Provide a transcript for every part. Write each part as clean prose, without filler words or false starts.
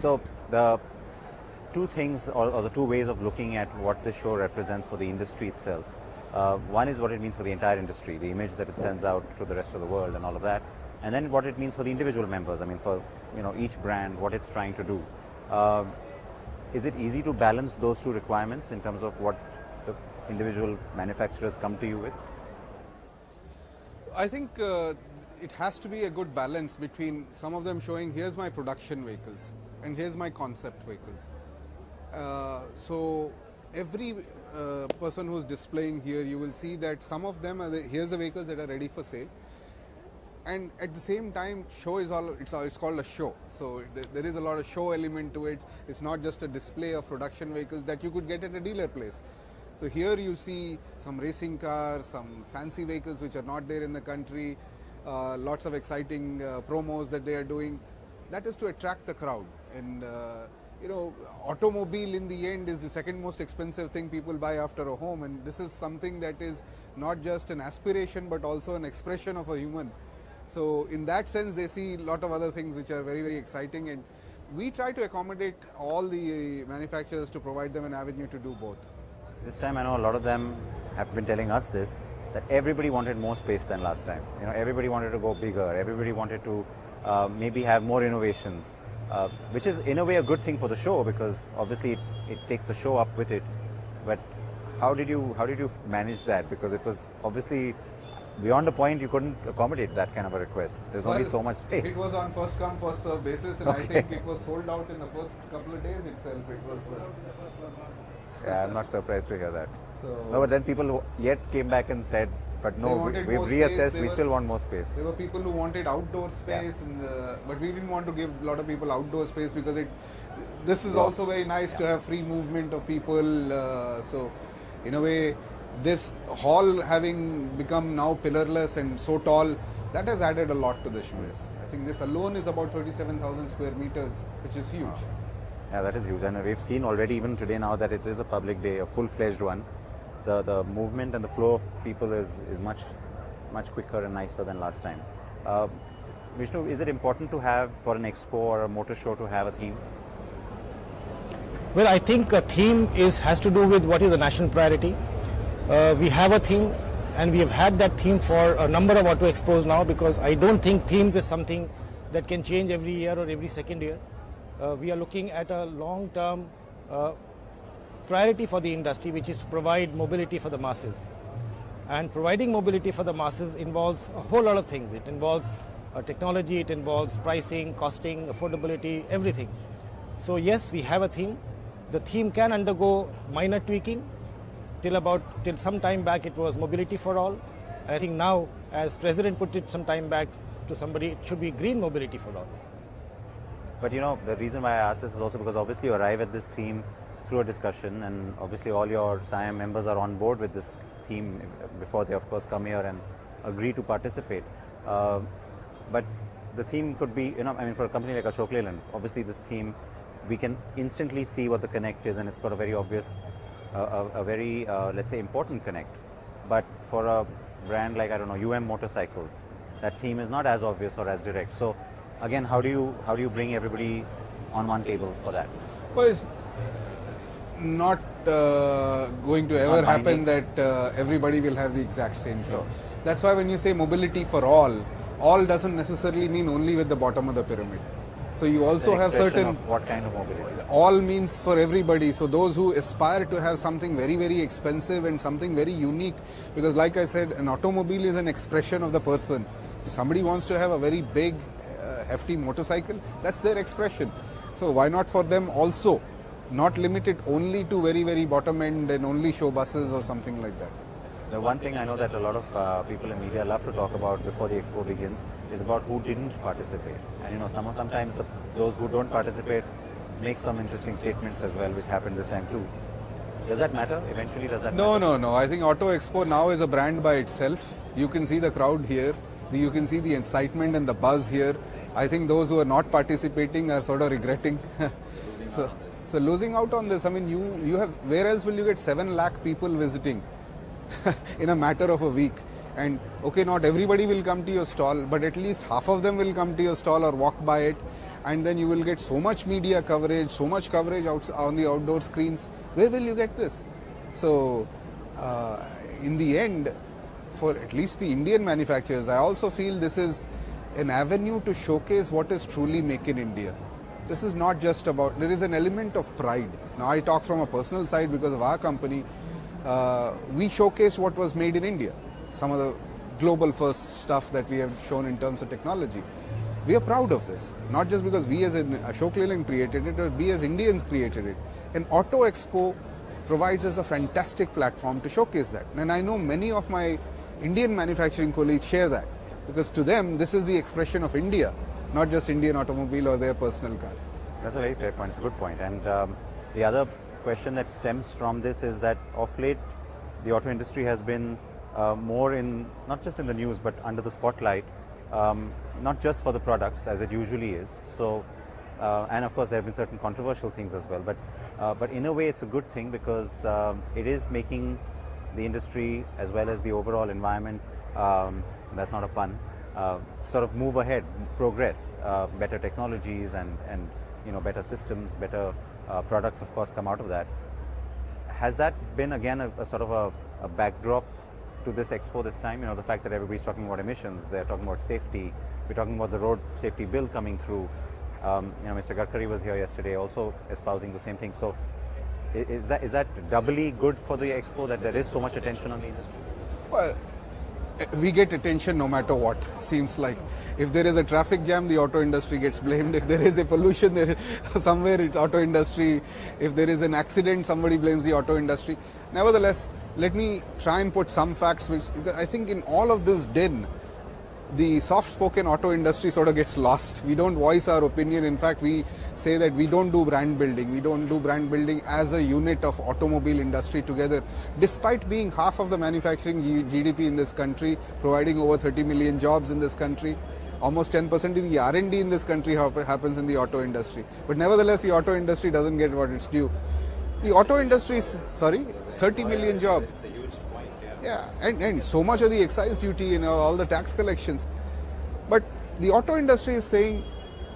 So the two things or the two ways of looking at what this show represents for the industry itself. One is what it means for the entire industry, the image that it sends out to the rest of the world and all of that. And then what it means for the individual members, I mean for each brand, what it's trying to do. Is it easy to balance those two requirements in terms of what the individual manufacturers come to you with? I think it has to be a good balance between some of them showing here's my production vehicles and here's my concept vehicles. So every person who's displaying here, you will see that some of them are here's the vehicles that are ready for sale, and at the same time show is it's called a show, so there is a lot of show element to it. It's not just a display of production vehicles that you could get at a dealer place. So here you see some racing cars, some fancy vehicles which are not there in the country, lots of exciting promos that they are doing. That is to attract the crowd. And automobile in the end is the second most expensive thing people buy after a home, and this is something that is not just an aspiration but also an expression of a human. So in that sense they see a lot of other things which are very, very exciting, and we try to accommodate all the manufacturers to provide them an avenue to do both. This time I know a lot of them have been telling us this, that everybody wanted more space than last time. Everybody wanted to go bigger, everybody wanted to maybe have more innovations, which is in a way a good thing for the show, because obviously it takes the show up with it. But how did you manage that? Because it was obviously beyond the point you couldn't accommodate that kind of a request. There's only so much space. It was on first come first serve basis, and I think it was sold out in the first couple of days itself. It was yeah, I'm not surprised to hear that. So no, but then people yet came back and said, but no, we've reassessed, we still want more space. There were people who wanted outdoor space, but we didn't want to give a lot of people outdoor space because this is also very nice to have free movement of people. So in a way, this hall having become now pillarless and so tall, that has added a lot to the show. I think this alone is about 37,000 square meters, which is huge. Yeah, that is huge, and we've seen already even today now that it is a public day, a full-fledged one. The movement and the flow of people is much quicker and nicer than last time. Vishnu, is it important to have, for an expo or a motor show, to have a theme? Well, I think a theme has to do with what is the national priority. We have a theme, and we have had that theme for a number of Auto Expos now, because I don't think themes is something that can change every year or every second year. We are looking at a long-term priority for the industry, which is to provide mobility for the masses. And providing mobility for the masses involves a whole lot of things. It involves technology, it involves pricing, costing, affordability, everything. So yes, we have a theme. The theme can undergo minor tweaking. Till some time back it was mobility for all. And I think now, as President put it some time back to somebody, it should be green mobility for all. But the reason why I ask this is also because obviously you arrive at this theme through a discussion, and obviously all your SIAM members are on board with this theme before they of course come here and agree to participate. But the theme could be, I mean, for a company like Ashok Leyland, obviously this theme, we can instantly see what the connect is, and it's got a very obvious, let's say, important connect. But for a brand like, I don't know, motorcycles, that theme is not as obvious or as direct. So again, how do you bring everybody on one table for that? Well, it's not going to ever happen that everybody will have the exact same thing. That's why when you say mobility for all doesn't necessarily mean only with the bottom of the pyramid. So you also have certain... Of what kind of mobility? All means for everybody. So those who aspire to have something very, very expensive and something very unique, because like I said, an automobile is an expression of the person. So somebody wants to have a very big, hefty motorcycle, that's their expression. So why not for them also? Not limited only to very, very bottom end and only show buses or something like that. The one thing I know that a lot of people in media love to talk about before the expo begins is about who didn't participate. And sometimes those who don't participate make some interesting statements as well, which happened this time too. Does that matter? Eventually, does that matter? No. I think Auto Expo now is a brand by itself. You can see the crowd here. You can see the excitement and the buzz here. I think those who are not participating are sort of regretting. So losing out on this, I mean, you have, where else will you get 7 lakh people visiting in a matter of a week? And okay, not everybody will come to your stall, but at least half of them will come to your stall or walk by it. and then you will get so much media coverage, so much coverage on the outdoor screens. Where will you get this? So in the end, for at least the Indian manufacturers, I also feel this is an avenue to showcase what is truly Make in India. This is not just about, there is an element of pride. Now I talk from a personal side because of our company. We showcase what was made in India. Some of the global first stuff that we have shown in terms of technology. We are proud of this, not just because we as Ashok Leyland created it, or we as Indians created it. And Auto Expo provides us a fantastic platform to showcase that. And I know many of my Indian manufacturing colleagues share that, because to them this is the expression of India, not just Indian automobile or their personal cars. That's a very fair point, it's a good point. And the other question that stems from this is that of late the auto industry has been more in, not just in the news, but under the spotlight, not just for the products as it usually is. So, and of course there have been certain controversial things as well, but in a way it's a good thing, because it is making the industry as well as the overall environment, that's not a pun, sort of move ahead, progress, better technologies and you know, better systems, better products of course come out of that. Has that been again a sort of a backdrop to this expo this time? You know, the fact that everybody's talking about emissions, they're talking about safety, we're talking about the road safety bill coming through. You know, Mr. Gadkari was here yesterday also espousing the same thing. So is that doubly good for the expo, that there is so much attention on the industry? Well, we get attention no matter what, seems like. If there is a traffic jam, the auto industry gets blamed. If there is a pollution there somewhere, it's auto industry. If there is an accident, somebody blames the auto industry. Nevertheless, let me try and put some facts, which I think in all of this din, the soft-spoken auto industry sort of gets lost. We don't voice our opinion. In fact, we say that we don't do brand building. We don't do brand building as a unit of automobile industry together. Despite being half of the manufacturing GDP in this country, providing over 30 million jobs in this country, almost 10% of the R&D in this country happens in the auto industry. But nevertheless, the auto industry doesn't get what it's due. The auto industry, sorry, 30 million jobs. It's a huge point, yeah, and so much of the excise duty, you know, all the tax collections. But the auto industry is saying,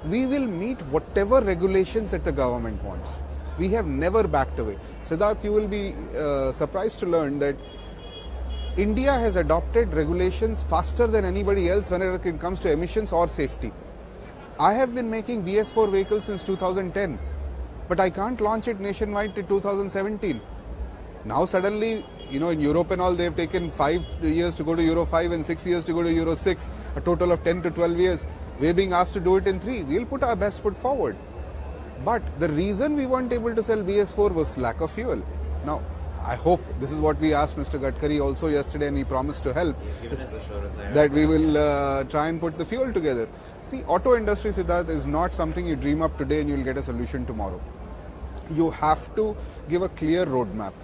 we will meet whatever regulations that the government wants. We have never backed away. Siddharth, you will be surprised to learn that India has adopted regulations faster than anybody else whenever it comes to emissions or safety. I have been making BS4 vehicles since 2010, but I can't launch it nationwide till 2017. Now suddenly, you know, in Europe and all, they've taken 5 years to go to Euro 5 and 6 years to go to Euro 6, a total of 10 to 12 years. We're being asked to do it in 3. We'll put our best foot forward. But the reason we weren't able to sell BS4 was lack of fuel. Now, I hope this is what we asked Mr. Gadkari also yesterday, and he promised to help, that we will try and put the fuel together. See, auto industry, Siddharth, is not something you dream up today and you'll get a solution tomorrow. You have to give a clear roadmap.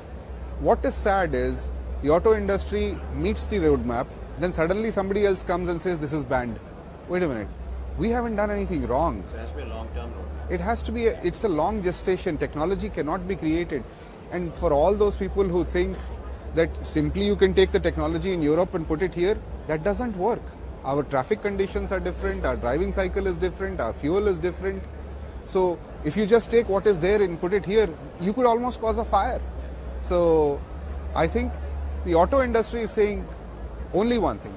What is sad is, the auto industry meets the roadmap, then suddenly somebody else comes and says this is banned. Wait a minute, we haven't done anything wrong. So it has to be a long-term roadmap. It has to be, it's a long gestation. Technology cannot be created. And for all those people who think that simply you can take the technology in Europe and put it here, that doesn't work. Our traffic conditions are different, our driving cycle is different, our fuel is different. So if you just take what is there and put it here, you could almost cause a fire. So I think the auto industry is saying only one thing: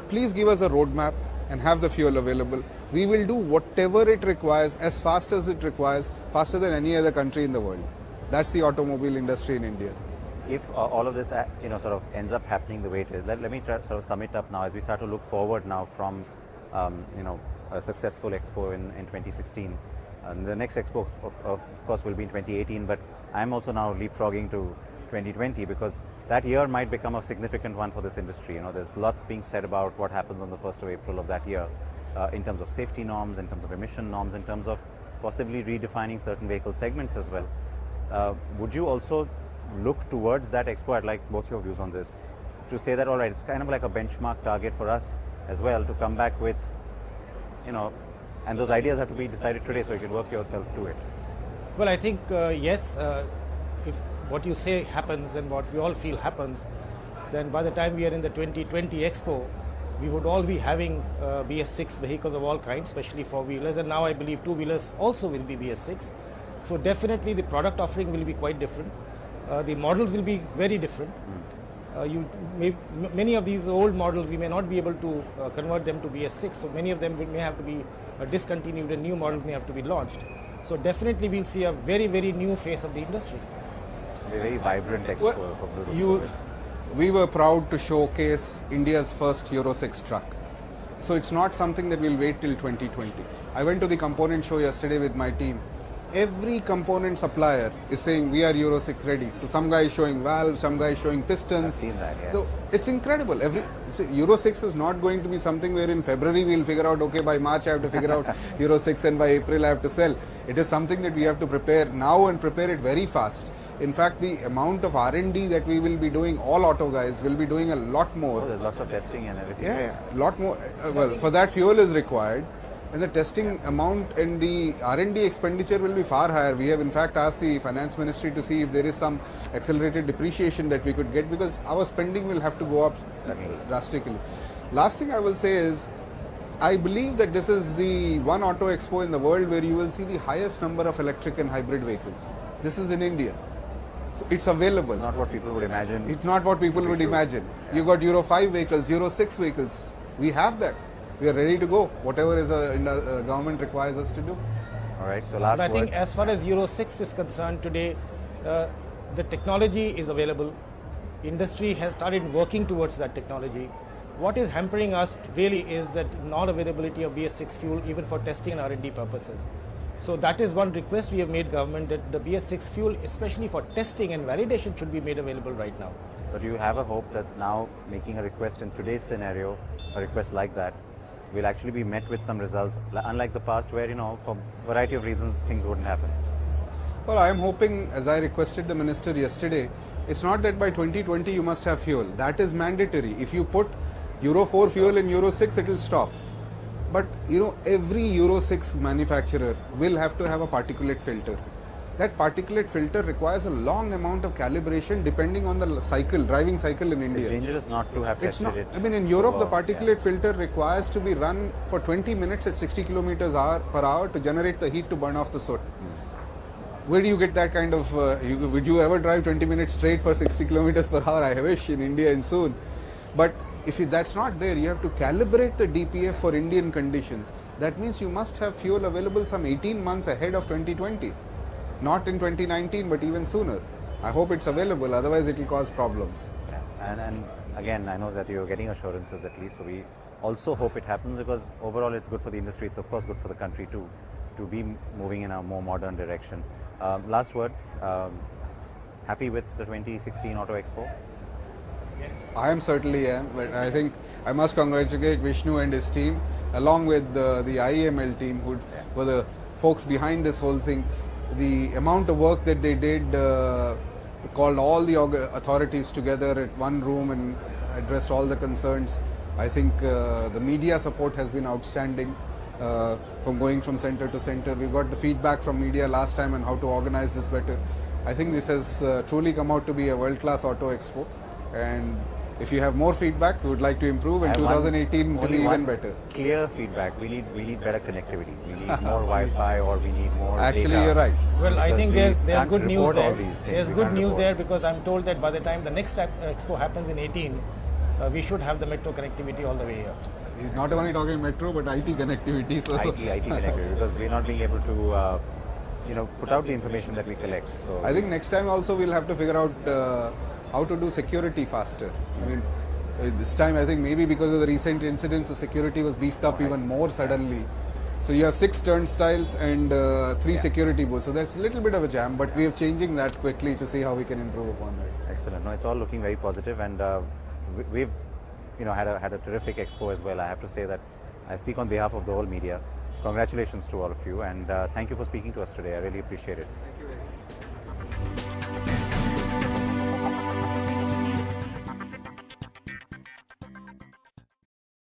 please give us a roadmap and have the fuel available. We will do whatever it requires, as fast as it requires, faster than any other country in the world. That's the automobile industry in India. If all of this you know, sort of ends up happening the way it is, let me try, sort of sum it up now as we start to look forward now from you know, a successful expo in 2016. The next expo of course will be in 2018, but I'm also now leapfrogging to 2020, because that year might become a significant one for this industry. You know, there's lots being said about what happens on the 1st of April of that year, in terms of safety norms, in terms of emission norms, in terms of possibly redefining certain vehicle segments as well. Would you also look towards that expo? I'd like both your views on this, to say that all right, it's kind of like a benchmark target for us as well to come back with, you know, and those ideas have to be decided today so you can work yourself to it. Well, I think yes, if what you say happens and what we all feel happens, then by the time we are in the 2020 Expo, we would all be having BS6 vehicles of all kinds, especially four-wheelers, and now I believe two-wheelers also will be BS6. So definitely the product offering will be quite different. The models will be very different. Many of these old models, we may not be able to convert them to BS6, so many of them may have to be discontinued and new models may have to be launched. So definitely we'll see a very, very new face of the industry. A very vibrant expo for Bluetooth. We were proud to showcase India's first Euro 6 truck. So it's not something that we'll wait till 2020. I went to the component show yesterday with my team. Every component supplier is saying we are Euro 6 ready. So some guy is showing valves, some guy is showing pistons. I've seen that, yes. So it's incredible. Euro 6 is not going to be something where in February we'll figure out, okay, by March I have to figure out Euro 6 and by April I have to sell. It is something that we have to prepare now and prepare it very fast. In fact, the amount of R&D that we will be doing, all auto guys will be doing a lot more. Oh, there's lots of testing and everything. Yeah, a lot more. Well, for that fuel is required. And the testing amount and the R&D expenditure will be far higher. We have in fact asked the finance ministry to see if there is some accelerated depreciation that we could get, because our spending will have to go up drastically. Last thing I will say is, I believe that this is the one auto expo in the world where you will see the highest number of electric and hybrid vehicles. This is in India. So it's available. It's not what people would imagine. It's not what people would imagine. Yeah. You got Euro 5 vehicles, Euro 6 vehicles. We have that. We are ready to go. Whatever is government requires us to do. All right. So last word. I think as far as Euro 6 is concerned today, the technology is available. Industry has started working towards that technology. What is hampering us really is that non-availability of BS6 fuel even for testing and R&D purposes. So that is one request we have made government, that the BS6 fuel, especially for testing and validation, should be made available right now. But do you have a hope that now making a request in today's scenario, a request like that, will actually be met with some results, unlike the past where, for a variety of reasons, things wouldn't happen? Well, I am hoping, as I requested the minister yesterday, it's not that by 2020 you must have fuel. That is mandatory. If you put Euro 4 fuel in Euro 6, it will stop. But, every Euro 6 manufacturer will have to have a particulate filter. That particulate filter requires a long amount of calibration depending on the driving cycle in India. It's dangerous not to have tested it. I mean, in Europe, the particulate filter requires to be run for 20 minutes at 60 kilometers per hour to generate the heat to burn off the soot. Where do you get that kind of, would you ever drive 20 minutes straight for 60 kilometers per hour? I wish, in India and soon. But if that's not there, you have to calibrate the DPF for Indian conditions. That means you must have fuel available some 18 months ahead of 2020. Not in 2019, but even sooner. I hope it's available, otherwise it will cause problems. Yeah. And again, I know that you're getting assurances at least, so we also hope it happens, because overall it's good for the industry. It's of course good for the country too, to be moving in a more modern direction. Last words, happy with the 2016 Auto Expo? Yes. I am certainly am, but I think I must congratulate Vishnu and his team, along with the IEML team, who were the folks behind this whole thing. The amount of work that they did, called all the authorities together at one room and addressed all the concerns. I think the media support has been outstanding, from going from center to center. We got the feedback from media last time on how to organize this better. I think this has truly come out to be a world-class Auto Expo, and if you have more feedback, we would like to improve in 2018 to be even better. Clear feedback. We need better connectivity. We need more Wi-Fi, or we need more Actually, data. you're right. Well, I think there's good news there. There's We good can't news report. there, because I'm told that by the time the next expo happens in 18, we should have the metro connectivity all the way here. He's not only talking metro, but IT connectivity. So IT connectivity, because we're not being able to put out the information that we collect. So I think next time also we'll have to figure out how to do security faster. I mean, this time I think maybe because of the recent incidents, the security was beefed up even more suddenly. So you have 6 turnstiles and 3 security booths. So that's a little bit of a jam, but we are changing that quickly to see how we can improve upon that. excellent. No, it's all looking very positive, and we've had a terrific expo as well. I have to say that I speak on behalf of the whole media. Congratulations to all of you, and thank you for speaking to us today. I really appreciate it. Thank you very much.